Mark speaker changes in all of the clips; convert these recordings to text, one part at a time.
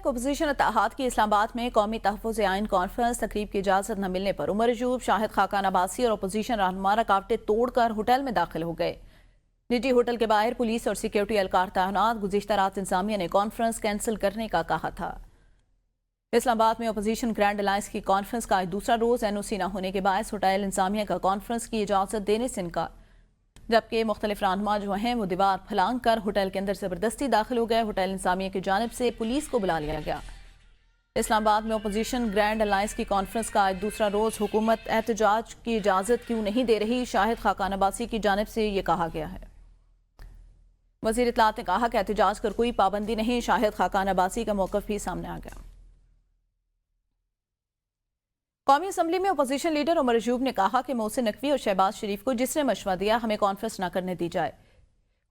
Speaker 1: मुताबिक अपोजिशन इत्तेहाद की इस्लामाबाद में कौमी तहफ़्फ़ुज़ आइन कॉन्फ्रेंस तकरीब की इजाज़त न मिलने पर उमर अयूब, शाहिद खाकान अब्बासी और अपोजिशन रहनुमा रकावटें तोड़कर होटल में दाखिल हो गए। निजी होटल के बाहर पुलिस और सिक्योरिटी एहलकार तैनात। गुज़िश्ता रात इंतज़ामिया ने कॉन्फ्रेंस कैंसिल करने का कहा था। इस्लामाबाद में अपोजिशन ग्रैंड अलायंस की कॉन्फ्रेंस का आज दूसरा रोज़ NOC न होने के बायस होटल इंतज़ामिया का कॉन्फ्रेंस की इजाज़त देने से इनकार, जबकि मुख्तलिफ रहनुमा जो हैं वो दीवार फलांग कर होटल के अंदर ज़बरदस्ती दाखिल हो गए। होटल इंतज़ामिया की जानिब से पुलिस को बुला लिया गया। इस्लामाबाद में अपोजिशन ग्रैंड अलायंस की कॉन्फ्रेंस का आज दूसरा रोज़। हुकूमत एहतजाज की इजाज़त क्यों नहीं दे रही, शाहिद खाकान अब्बासी की जानिब से ये कहा गया है। वज़ीर इत्तलात ने कहा कि एहतजाज कर कोई पाबंदी नहीं। शाहिद खाकान अब्बासी का मौक़िफ़ भी सामने आ गया। कौमी असम्बली में अपोजिशन लीडर उमर अयूब ने कहा कि मोहसिन नकवी और शहबाज शरीफ को जिसने मशवरा दिया हमें कॉन्फ्रेंस न करने दी जाए,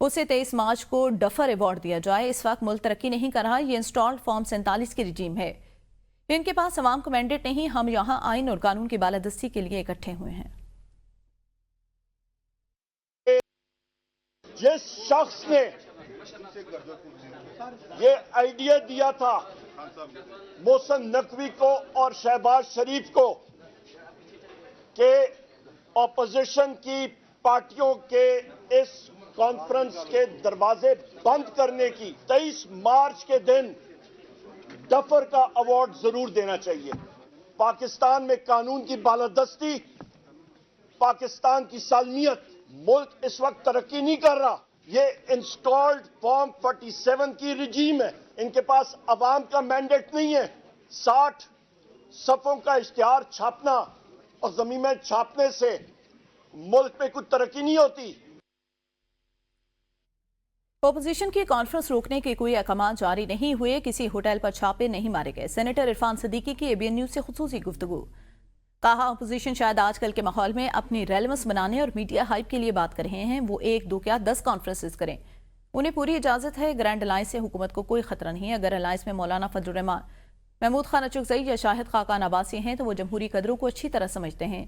Speaker 1: उसे 23 मार्च को डफर अवार्ड दिया जाए। इस वक्त मुल्क तरक्की नहीं कर रहा, ये इंस्टॉल्ड फॉर्म 47 की रिजीम है। इनके पास अवाम को मैंडेट नहीं, हम यहाँ आइन और कानून की बालादस्ती के लिए इकट्ठे हुए हैं।
Speaker 2: जिस शख्स ने ये आइडिया दिया था मोहसिन नकवी को और शहबाज शरीफ को कि ऑपोजिशन की पार्टियों के इस कॉन्फ्रेंस के दरवाजे बंद करने की 23 मार्च के दिन डफर का अवार्ड जरूर देना चाहिए। पाकिस्तान में कानून की बालादस्ती, पाकिस्तान की सालमियत, मुल्क इस वक्त तरक्की नहीं कर रहा। ये इंस्टॉल्ड फॉर्म 47 की रिजीम है, इनके पास अवाम का मैंडेट नहीं है। 60 सफ़ों का इश्तिहार छापना और ज़मीन में छापने से मुल्क में कुछ तरक्की नहीं होती।
Speaker 1: अपोजिशन की कॉन्फ्रेंस रोकने के कोई अहकाम जारी नहीं हुए, किसी होटल पर छापे नहीं मारे गए। सेनेटर इरफान सिद्दीकी की ABN न्यूज़ से खुसूसी गुफ्तगू। कहा अपोजिशन शायद आजकल के माहौल में अपनी रेलेवेंस बनाने और मीडिया हाइप के लिए बात कर रहे हैं। वो 1 2 क्या 10 कॉन्फ्रेंसेस करें, उन्हें पूरी इजाजत है। ग्रैंड अलायंस से हुकूमत को कोई खतरा नहीं है। अगर अलायंस में मौलाना फजलुर रहमान, महमूद खान अचुकज़ई या शाहिद खाकान अब्बासी हैं तो वो जमहूरी कदरों को अच्छी तरह समझते हैं।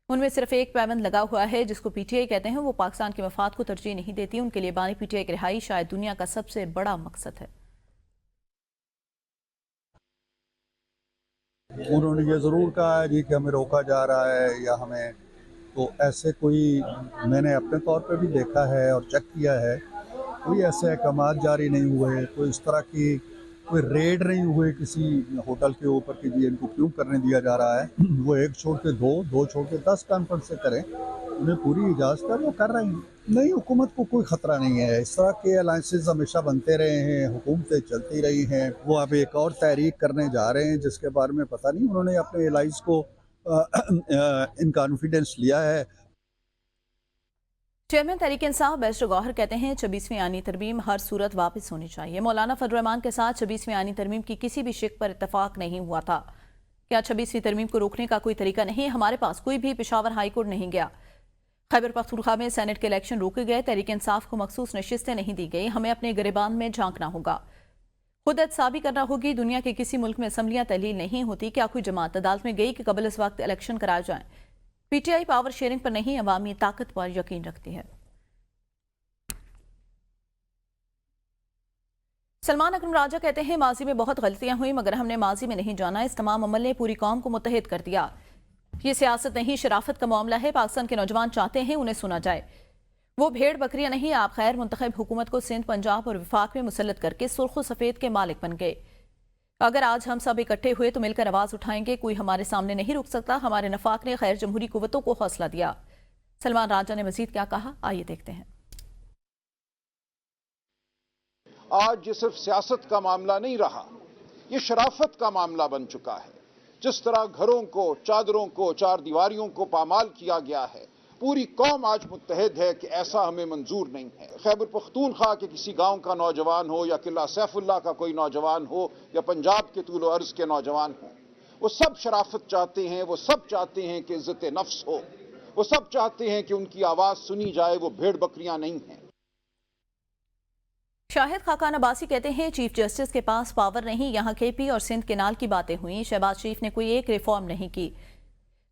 Speaker 1: उनमें सिर्फ एक पैबंद लगा हुआ है जिसको PTI कहते हैं। वो पाकिस्तान के मफाद को तरजीह नहीं देती। उनके लिए बानी PTI की रिहाई शायद दुनिया का सबसे बड़ा मकसद है।
Speaker 3: उन्होंने ये ज़रूर कहा है जी कि हमें रोका जा रहा है या हमें, तो ऐसे कोई मैंने अपने तौर पे भी देखा है और चेक किया है, कोई ऐसे अहकाम जारी नहीं हुए, कोई इस तरह की कोई रेड नहीं हुए किसी होटल के ऊपर कि जी इनको क्यों करने दिया जा रहा है। वो 1 छोड़ के 2, 2 छोड़ के 10 कॉन्फ्रेंस से करें, उन्हें पूरी इजाज़त है, वो कर रहे हैं। नहीं, हुकूमत को कोई ख़तरा नहीं है। इस तरह के अलायंसेस हमेशा बनते रहे हैं, हुकूमतें चलती रही हैं। वो अब एक और तहरीक करने जा रहे हैं जिसके बारे में पता नहीं उन्होंने अपने एलाइज को इन कॉन्फिडेंस लिया है।
Speaker 1: चेयरमैन तहरीक इंसाफ बैरिस्टर गौहर कहते हैं 26वीं आईनी तरमीम हर सूरत वापस होनी चाहिए। मौलाना फजलुर रहमान के साथ 26वीं आईनी तरमीम की किसी भी शिक पर इत्तफाक नहीं हुआ था। क्या 26वीं तरमीम को रोकने का कोई तरीका नहीं? हमारे पास कोई भी पेशावर हाई कोर्ट नहीं गया। खैबर पख्तूनख्वा में सेनेट के इलेक्शन रोके गए, तहरीक इंसाफ को मखसूस नशिस्तें नहीं दी गई। हमें अपने गिरेबान में झांकना होगा, खुद एहतसाबी करना होगी। दुनिया के किसी मुल्क में असम्बलियां तहलील नहीं होती। क्या कोई जमात अदालत में गई कि कबल इस वक्त इलेक्शन कराए जाएं? PTI पावर शेयरिंग पर नहीं, अवामी ताकत पर यकीन रखती है। सलमान अकरम राजा कहते हैं माजी में बहुत गलतियां हुई मगर हमने माजी में नहीं जाना। इस तमाम अमल ने पूरी कौम को मुत्तहिद कर दिया। ये सियासत नहीं, शराफत का मामला है। पाकिस्तान के नौजवान चाहते हैं उन्हें सुना जाए। वो भेड़ बकरियां नहीं। आप खैर मुंतखब हुकूमत को सिंध, पंजाब और विफाक में मुसल्लत करके सुर्ख सफेद के मालिक बन गए। अगर आज हम सब इकट्ठे हुए तो मिलकर आवाज उठाएंगे। कोई हमारे सामने नहीं रुक सकता। हमारे नफाक ने खैर जमहूरी कुव्वतों को हौसला दिया। सलमान राजा ने मजीद क्या कहा, आइए देखते हैं।
Speaker 4: आज ये सिर्फ सियासत का मामला नहीं रहा, ये शराफत का मामला बन चुका है। जिस तरह घरों को, चादरों को, चार दीवारियों को पामाल किया गया है, पूरी कौम आज मुत्तहिद है कि ऐसा हमें मंजूर नहीं है। खैबर पख्तूनख्वा के किसी गांव का नौजवान हो या किला सैफुल्लाह का कोई नौजवान हो या पंजाब के तूल अर्ज के नौजवान हो, वो सब शराफत चाहते हैं। वो सब चाहते हैं कि इज्जत नफ्स हो। वो सब चाहते हैं कि उनकी आवाज सुनी जाए। वो भेड़ बकरियां नहीं हैं।
Speaker 1: शाहिद खाकान अब्बासी कहते हैं चीफ जस्टिस के पास पावर नहीं। यहाँ KP और सिंध केनाल की बातें हुई। शहबाज शरीफ ने कोई एक रिफॉर्म नहीं की,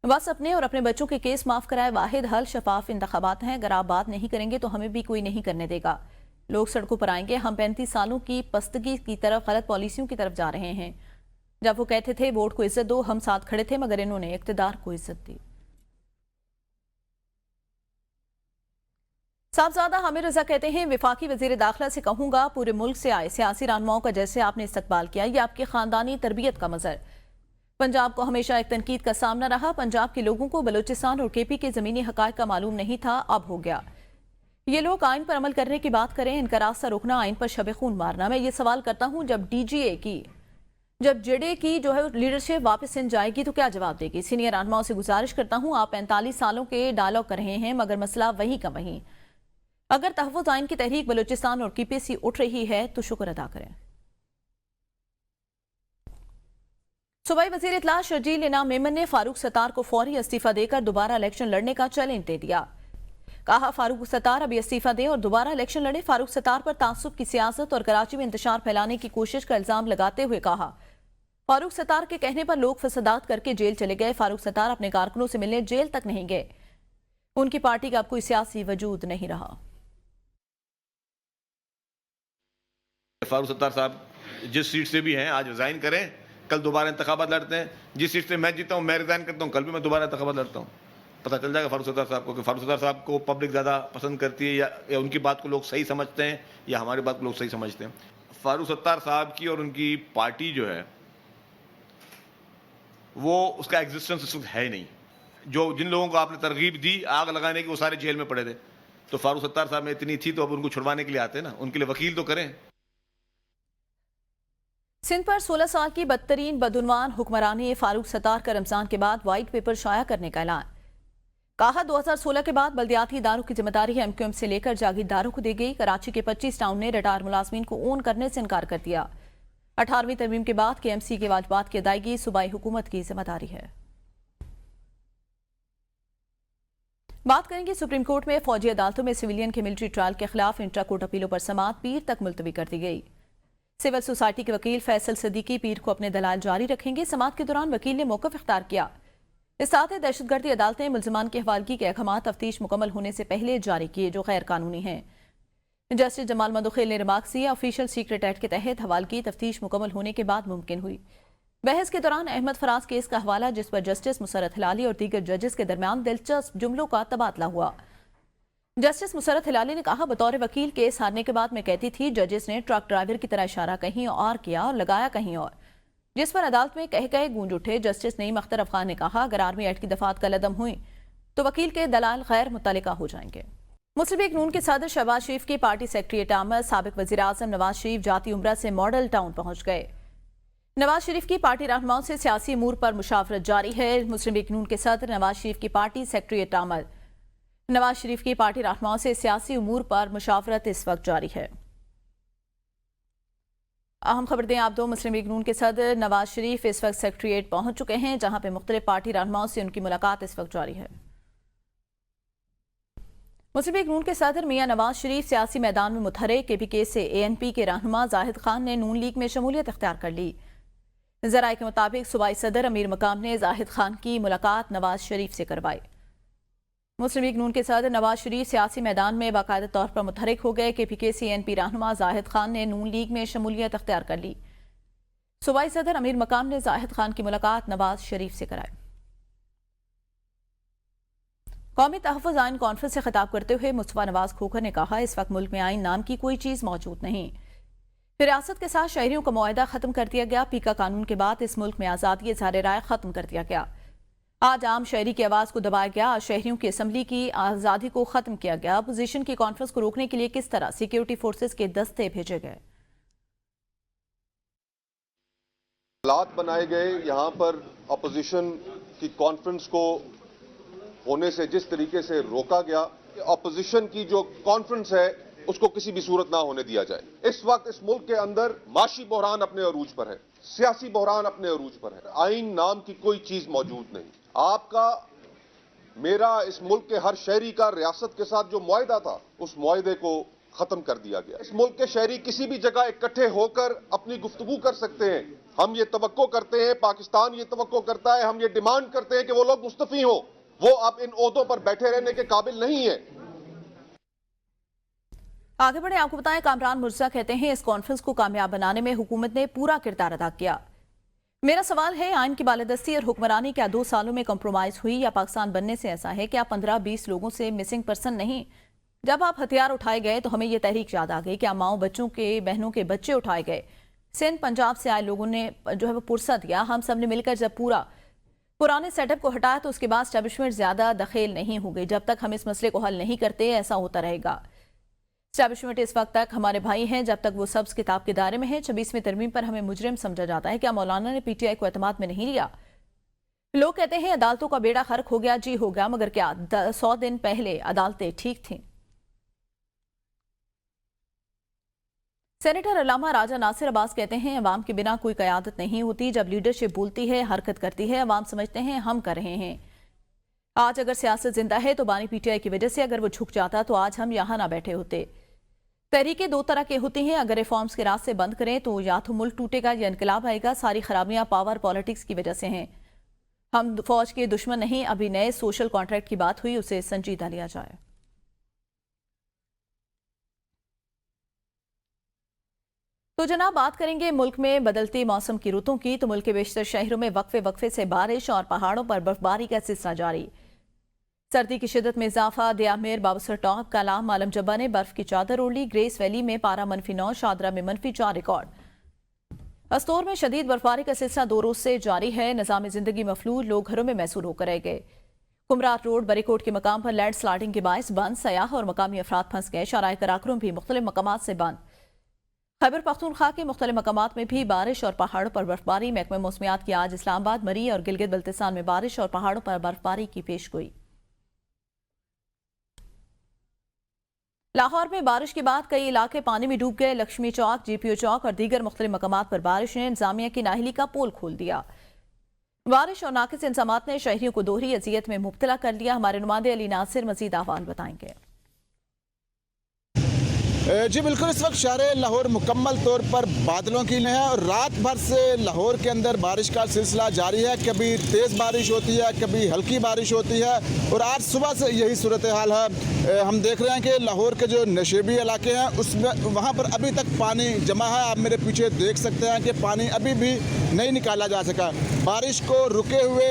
Speaker 1: बस अपने और अपने बच्चों के केस माफ कराए। वाहिद हल शफाफ इंतखाबात हैं। अगर आप बात नहीं करेंगे तो हमें भी कोई नहीं करने देगा। लोग सड़कों पर आएंगे। हम 35 सालों की पस्तगी की तरफ, गलत पॉलिसियों की तरफ जा रहे हैं। जब वो कहते थे वोट को इज्जत दो, हम साथ खड़े थे, मगर इन्होंने इख्तिदार को इज्जत दी। साहबजादा हामिद रजा कहते हैं, विफाकी वजीर दाखिला से कहूंगा, पूरे मुल्क से आए सियासी रहनुमाओं का जैसे आपने इस्तकबाल किया, ये आपकी खानदानी तरबियत का मजहर। पंजाब को हमेशा एक तनकीद का सामना रहा। पंजाब के लोगों को बलूचिस्तान और केपी के जमीनी हकायक का मालूम नहीं था, अब हो गया। ये लोग आइन पर अमल करने की बात करें, इनका रास्ता रोकना, आइन पर शब खून मारना। मैं ये सवाल करता हूं, जब जेडे की जो है लीडरशिप वापस इन जाएगी तो क्या जवाब देगी? सीनियर रहनुमाओं से गुजारिश करता हूं, आप 45 सालों के डायलॉग कर रहे हैं, मगर मसला वही का वही। अगर तहफ़्फ़ुज़ आइन की तहरीक बलूचिस्तान और केपीसी उठ रही है तो शुक्र अदा करें। सूबाई वज़ीर इत्तला शर्जील इनाम मेमन ने फारूक सत्तार को फौरी इस्तीफा देकर दोबारा इलेक्शन लड़ने का चैलेंज दे दिया। कहा, फारूक सत्तार अभी इस्तीफा दें और दोबारा इलेक्शन लड़े। फारूक सत्तार पर तासुब की सियासत और कराची में इंतशार फैलाने की कोशिश का इल्जाम लगाते हुए कहा, फारूक सत्तार के कहने पर लोग फसादात करके जेल चले गए। फारूक सत्तार अपने कारकुनों से मिलने जेल तक नहीं गए। उनकी पार्टी का अब कोई सियासी वजूद नहीं रहा।
Speaker 5: फारूक सत्तार साहब जिस सीट से भी हैं आज रिजाइन करें, कल दोबारा इंतखाबात लड़ते हैं। जिस सीट से मैं जीता हूं मैं रिजाइन करता हूं, कल भी मैं दोबारा इंतखाबात लड़ता हूं। पता चल जाएगा फारूक सत्तार साहब को कि फारूक सत्तार साहब को पब्लिक ज़्यादा पसंद करती है या उनकी बात को लोग सही समझते हैं या हमारी बात को लोग सही समझते हैं। फारूक सत्तार साहब की और उनकी पार्टी जो है वो उसका एग्जिस्टेंस इस वक्त है ही नहीं। जो जिन लोगों को आपने तरगीब दी आग लगाने की, वो सारे जेल में पड़े थे। तो फारूक सत्तार साहब में इतनी थी तो अब उनको छुड़वाने के लिए आते ना, उनके लिए वकील तो करें।
Speaker 1: सिंध पर 16 साल की बदतरीन बदउनवान हुक्मरानी फारूक सत्तार का रमजान के बाद व्हाइट पेपर शाया करने का ऐलान। कहा, 2016 के बाद बल्दियाती इदारों की जिम्मेदारी एमक्यूएम से लेकर जागीरदारों को दी गई। कराची के 25 टाउन ने रिटायर मुलाजमीन को ओन करने से इनकार कर दिया। 18वीं तरमीम के बाद केएमसी के वाजबात की अदायगी सूबाई हुकूमत की जिम्मेदारी है। बात करेंगे सुप्रीम कोर्ट में फौजी अदालतों में सिविलियन के मिलिट्री ट्रायल के खिलाफ इंट्रा कोर्ट अपीलों पर समाअत पीर तक मुलतवी कर दी गई। सिविल सोसाइटी के वकील फैसल सिद्दीकी पीर को अपने दलाल जारी रखेंगे। समाअत के दौरान वकील ने मौक़िफ़ इख्तियार किया। इस साथ ही दहशतगर्दी अदालतें मुल्ज़िमान की हवालगी के अहकाम तफ्तीश मुकम्मल होने से पहले जारी किए जो गैर कानूनी हैं। जस्टिस जमाल मंदुखेल ने रिमार्क दिया, ऑफिशियल सीक्रेट एक्ट के तहत हवालगी तफ्तीश मुकम्मल होने के बाद मुमकिन हुई। बहस के दौरान अहमद फराज केस का हवाला, जिस पर जस्टिस मुसर्रत हिलाली और दीगर जजेस के दरमियान दिलचस्प जुमलों का तबादला हुआ। जस्टिस मुसर्रत हिलाली ने कहा, बतौर वकील केस हारने के बाद मैं कहती थी जजेस ने ट्रक ड्राइवर की तरह इशारा कहीं और किया और लगाया कहीं और, जिस पर अदालत में कह कहे गूंज उठे। जस्टिस नईम अख्तर अफगान ने कहा, अगर आर्मी एक्ट की दफात कलअदम हुई तो वकील के दलाल गैर मुतल्लिका हो जाएंगे। मुस्लिम लीग नून के सदर शहबाज शरीफ की पार्टी सेक्रेटरी आमद साबिक वज़ीर आज़म नवाज शरीफ जाती उम्रा से मॉडल टाउन पहुंच गए। नवाज शरीफ की पार्टी रहनुमाओं से सियासी अमूर पर मुशावरत जारी है। मुस्लिम लीग नून के सदर नवाज शरीफ की पार्टी सेक्रेटरी आमद नवाज शरीफ की पार्टी रहनुमाओं से सियासी अमूर पर मुशावरत इस वक्त जारी है। अहम खबर दें आप दो, मुस्लिम लीग नून के सदर नवाज शरीफ इस वक्त सेक्रेटरीट पहुंच चुके हैं, जहां पे मुख्तलिफ पार्टी रहनुमाओं से उनकी मुलाकात इस वक्त जारी है। मुस्लिम लीग नून के सदर मियां नवाज शरीफ सियासी मैदान में मुतहरिक। केपीके से एएनपी के रहनुमा जाहिद खान ने नून लीग में शमूलियत इख्तियार कर ली। जराए के मुताबिक सूबाई सदर अमीर मकाम ने जाहिद खान की मुलाकात नवाज शरीफ से करवाई। मुस्लिम लीग नून के सदर नवाज शरीफ सियासी मैदान में बाकायदा तौर पर मुतहरिक हो गए। केपीके से एएनपी रहनुमा जाहिद खान ने नून लीग में शमूलियत इख्तियार कर ली। सूबाई सदर अमीर मकाम ने जाहिद खान की मुलाकात नवाज शरीफ से कराई। कौमी तहफ़्फ़ुज़ आइन कॉन्फ्रेंस से खिताब करते हुए मुस्तफा नवाज खोखर ने कहा, इस वक्त मुल्क में आइन नाम की कोई चीज़ मौजूद नहीं। रियासत के साथ शहरियों का मुआहदा खत्म कर दिया गया। पीका कानून के बाद इस मुल्क में आज़ादी इज़हार राय खत्म कर दिया गया। आज आम शहरी की आवाज़ को दबाया गया। आज शहरियों की असम्बली की आज़ादी को खत्म किया गया। अपोजिशन की कॉन्फ्रेंस को रोकने के लिए किस तरह सिक्योरिटी फोर्सेस के दस्ते भेजे गए।
Speaker 6: हालात बनाए गए, यहाँ पर अपोजिशन की कॉन्फ्रेंस को होने से जिस तरीके से रोका गया, अपोजिशन की जो कॉन्फ्रेंस है उसको किसी भी सूरत ना होने दिया जाए। इस वक्त इस मुल्क के अंदर माशी बहरान अपने अरूज पर है, सियासी बहरान अपने अरूज पर है। आइन नाम की कोई चीज मौजूद नहीं। आपका मेरा इस मुल्क के हर शहरी का रियासत के साथ जो मुआहदा था, उस मुआहदे को खत्म कर दिया गया। इस मुल्क के शहरी किसी भी जगह इकट्ठे होकर अपनी गुफ्तगू कर सकते हैं। हम ये तवक्को करते हैं, पाकिस्तान ये तवक्को करता है, हम ये डिमांड करते हैं कि वो लोग मुस्तफी हो। वो अब इन ओहदों पर बैठे रहने के काबिल नहीं है।
Speaker 1: आगे बढ़े, आपको बताएं कामरान मुर्जा कहते हैं इस कॉन्फ्रेंस को कामयाब बनाने में हुकूमत ने पूरा किरदार अदा किया। मेरा सवाल है, आइन की बालादस्ती और हुक्मरानी क्या 2 सालों में कॉम्प्रोमाइज हुई या पाकिस्तान बनने से ऐसा है कि आप 15-20 लोगों से मिसिंग पर्सन नहीं। जब आप हथियार उठाए गए तो हमें यह तहरीक याद आ गई कि माओ बच्चों के बहनों के बच्चे उठाए गए। सिंध पंजाब से आए लोगों ने जो है वो पुरसा दिया। हम सब ने मिलकर जब पुराने सेटअप को हटाया तो उसके बाद स्टैब्लिशमेंट ज्यादा दखेल नहीं हो गई। जब तक हम इस मसले को हल नहीं करते ऐसा होता रहेगा। स्टैब्लिशमेंट इस वक्त तक हमारे भाई हैं जब तक वो सब्ज किताब के दायरे में है। 26वीं तरमीम पर हमें मुजरिम समझा जाता है। क्या मौलाना ने पीटीआई को एतमाद में नहीं लिया? लोग कहते हैं अदालतों का बेड़ा गर्क हो गया। जी हो गया, मगर क्या 100 दिन पहले अदालतें ठीक थीं? सेनेटर अल्लामा राजा नासिर अब्बास कहते हैं अवाम के बिना कोई क़यादत नहीं होती। जब लीडरशिप बोलती है, हरकत करती है, अवाम समझते हैं हम कर रहे हैं। आज अगर सियासत जिंदा है तो बानी पीटीआई की वजह से। अगर वो झुक जाता तो आज हम यहाँ ना बैठे होते। तहरीकें 2 तरह की होती हैं। अगर रिफॉर्म्स के रास्ते बंद करें तो या तो मुल्क टूटेगा या इनकलाब आएगा। सारी खराबियां पावर पॉलिटिक्स की वजह से हैं। हम फौज के दुश्मन नहीं। अभी नए सोशल कॉन्ट्रैक्ट की बात हुई, उसे संजीदा लिया जाए। तो जनाब, बात करेंगे मुल्क में बदलती मौसम की रुतों की। तो मुल्क के बेशतर शहरों में वक्फे से बारिश और पहाड़ों पर बर्फबारी का सिलसिला जारी। सर्दी की शिदत में इजाफा। दियामेर, बाबूसर टॉप, कलाम, आलम जब्बा ने बर्फ की चादर ओढ़ ली। ग्रेस वैली में पारा -9, शादरा में -4 रिकॉर्ड। अस्तोर में शदीद बर्फबारी का सिलसिला 2 रोज से जारी है। निजाम जिंदगी मफलूज, लोग घरों में महसूर होकर रह गए। कुमरात रोड बरीकोट के मकाम पर लैंड स्लाइडिंग के बायस बंद। सयाह और मकामी अफराद फंस गए। शाराए कराकरम भी मुख्तलिफ मकामात से बंद। खैबर पख्तूनख्वा के मुख्तलिफ मकामात में भी बारिश और पहाड़ों पर बर्फबारी। महकमा मौसमियात की आज इस्लामाबाद, मरी और गिलगित बल्तिस्तान में बारिश और पहाड़ों पर बर्फबारी की पेशगोई। लाहौर में बारिश के बाद कई इलाके पानी में डूब गए। लक्ष्मी चौक, जीपीओ चौक और दीगर मुख्तलिफ मकामात पर बारिश ने इंतजामिया की नाहली का पोल खोल दिया। बारिश और नाकिस इंतजामात ने शहरियों को दोहरी अजियत में मुब्तला कर लिया। हमारे नुमाइंदे अली नासिर मजीद अहवाल बताएंगे।
Speaker 7: जी बिल्कुल, इस वक्त शहर लाहौर मुकम्मल तौर पर बादलों की है और रात भर से लाहौर के अंदर बारिश का सिलसिला जारी है। कभी तेज़ बारिश होती है, कभी हल्की बारिश होती है और आज सुबह से यही सूरत हाल है। हम देख रहे हैं कि लाहौर के जो नशेबी इलाके हैं उसमें वहाँ पर अभी तक पानी जमा है। आप मेरे पीछे देख सकते हैं कि पानी अभी भी नहीं निकाला जा सका। बारिश को रुके हुए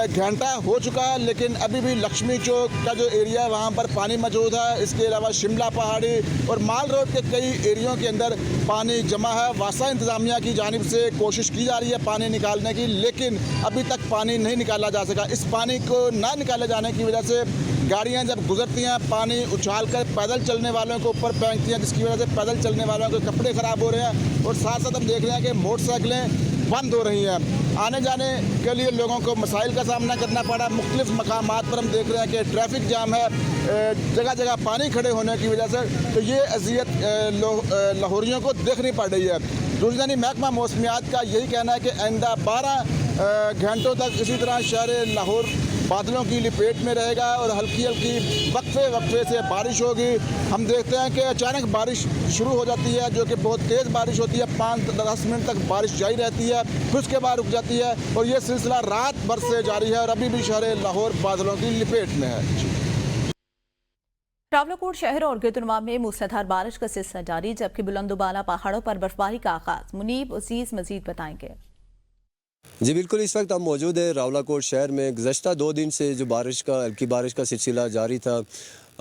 Speaker 7: घंटा हो चुका है, लेकिन अभी भी लक्ष्मी चौक का जो एरिया है वहाँ पर पानी मौजूद है। इसके अलावा शिमला पहाड़ी और माल रोड के कई एरियो के अंदर पानी जमा है। वासा इंतजामिया की जानिब से कोशिश की जा रही है पानी निकालने की, लेकिन अभी तक पानी नहीं निकाला जा सका। इस पानी को ना निकाले जाने की वजह से गाड़ियां जब गुजरती हैं पानी उछाल कर पैदल चलने वालों को ऊपर फेंकती हैं, जिसकी वजह से पैदल चलने वालों के कपड़े ख़राब हो रहे हैं और साथ साथ हम देख रहे हैं कि मोटरसाइकिलें बंद हो रही हैं। आने जाने के लिए लोगों को मसाइल का सामना करना पड़ा। मुख्तलिफ मकामात पर हम देख रहे हैं कि ट्रैफिक जाम है, जगह जगह पानी खड़े होने की वजह से। तो ये अजियत लाहौरियों को देखनी पड़ रही है। दूसरी महकमा मौसमियात का यही कहना है कि आइंदा 12 घंटों तक इसी तरह शहर लाहौर बादलों की लपेट में रहेगा और हल्की हल्की वक्फे से बारिश होगी। हम देखते हैं कि अचानक बारिश शुरू हो जाती है, जो कि बहुत तेज़ बारिश होती है। 5-10 मिनट तक बारिश जारी रहती है, फिर उसके बाद रुक जाती है और ये सिलसिला रात भर से जारी है और अभी भी शहर लाहौर बादलों की लपेट में है।
Speaker 1: रावलाकोट शहर और गिरदुनवा में मूसलाधार बारिश का सिलसिला जारी, जबकि बुलंदोबाला पहाड़ों पर बर्फबारी का आगाज। मुनीब अजीज मजीद बताएंगे।
Speaker 8: जी बिल्कुल, इस वक्त हम मौजूद है रावलाकोट शहर में। गुज़श्ता 2 दिन से जो हल्की बारिश का सिलसिला जारी था,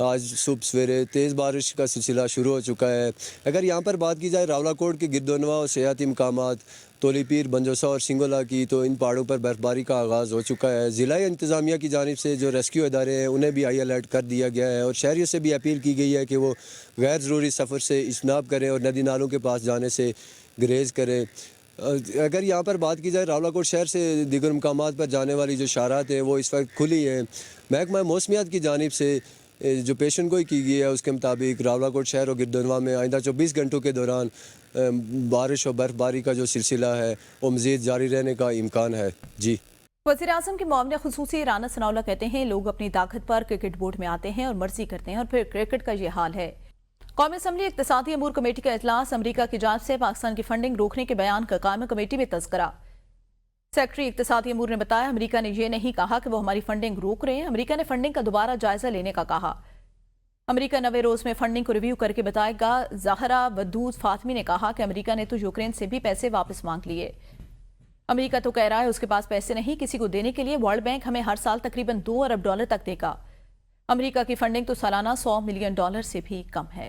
Speaker 8: आज सुबह सवेरे तेज़ बारिश का सिलसिला शुरू हो चुका है। अगर यहाँ पर बात की जाए रावलाकोट के गिरदोनवा और सियाती मकामात तोलीपीर, बंजोसा और सिंगोला की, तो इन पहाड़ों पर बर्फबारी का आगाज़ हो चुका है। ज़िला इंतज़ामिया की जानिब से जो रेस्क्यू इदारे हैं उन्हें भी हाई अलर्ट कर दिया गया है और शहरियों से भी अपील की गई है कि वो गैर ज़रूरी सफ़र से इजनाब करें और नदी नालों के पास जाने से गुरेज करें। अगर यहाँ पर बात की जाए रावलाकोट शहर से दीगर मकामात पर जाने वाली जो शारात हैं वो इस वक्त खुली हैं। महकमा मौसमियात की जानिब से जो पेशन गोई की गई है उसके मुताबिक रावलाकोट शहर और गिरदोनवा में आइंदा 24 घंटों के दौरान बारिश और बर्फबारी का जो सिलसिला है वो मज़ीद जारी रहने का इम्कान है। जी,
Speaker 1: वज़ीर आज़म के मुआविन खुसूसी राना सनाउल्लाह कहते हैं लोग अपनी ताकत पर क्रिकेट बोर्ड में आते हैं और मर्जी करते हैं और फिर क्रिकेट का ये हाल है। कौमी असम्बली इक़्तिसादी अमूर कमेटी का इजलास, अमरीका की जांच से पाकिस्तान की फंडिंग रोकने के बयान का कायमी कमेटी में तज़किरा। सेक्रेटरी इक़्तिसादी अमूर ने बताया अमरीका ने यह नहीं कहा कि वो हमारी फंडिंग रोक रहे हैं। अमरीका ने फंडिंग का दोबारा जायजा लेने का कहा। अमेरिका 90 रोज में फंडिंग को रिव्यू करके बताएगा। ज़हरा वदूद फातमी ने कहा कि अमेरिका ने तो यूक्रेन से भी पैसे वापस मांग लिए। अमेरिका तो कह रहा है उसके पास पैसे नहीं किसी को देने के लिए। वर्ल्ड बैंक हमें हर साल तकरीबन $2 अरब तक देगा। अमेरिका की फंडिंग तो सालाना $100 मिलियन से भी कम है।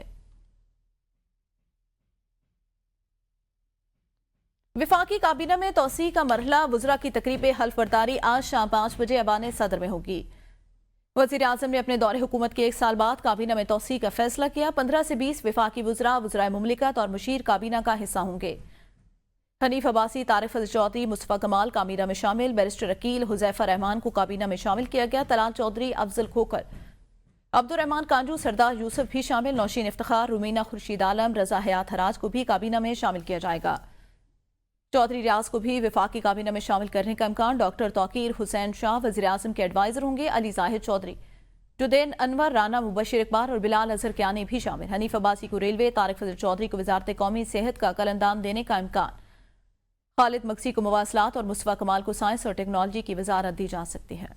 Speaker 1: विफाकी काबीना में तोसी का मरहला वुज़रा की तकरीब हल्फ बर्दारी आज शाम 5 बजे ऐवान सदर में होगी। वज़ीर आज़म ने अपने दौरे हुकूमत के 1 साल बाद काबीना में तोसी का फैसला किया। 15 से 20 विफाकी वुज़रा वुज़राए मुमलिकत और मुशीर काबीना का हिस्सा होंगे। हनीफ अब्बासी, तारिक फजल चौधरी, मुस्तफ़ा कमाल काबीना में शामिल। बैरिस्टर अकील हुज़ैफा रहमान को काबीना में शामिल किया गया। तलाल चौधरी, अफजल खोकर, अब्दुर्रहमान कांजू, सरदार यूसुफ भी शामिल। नौशीन इफ्तिखार, रुमीना खुर्शीद आलम, रजा हयात हराज को भी काबीना में शामिल किया जाएगा। चौधरी रियाज को भी विफाकी काबीना में शामिल करने का इम्कान। डॉक्टर तौकीर हुसैन शाह वज़ीर आज़म के एडवाइजर होंगे। अली जाहिद चौधरी, जुदैन अनवर, राना मुबशिर इकबाल और बिलाल अजहर कियानी भी शामिल। हनीफ अब्बासी को रेलवे, तारिक फजल चौधरी को वजारत कौमी सेहत का कलंदान देने का इम्कान। खालिद मक्सी को मवासलात और मुस्तफ़ा कमाल को साइंस और टेक्नोलॉजी की वजारत दी जा सकती है।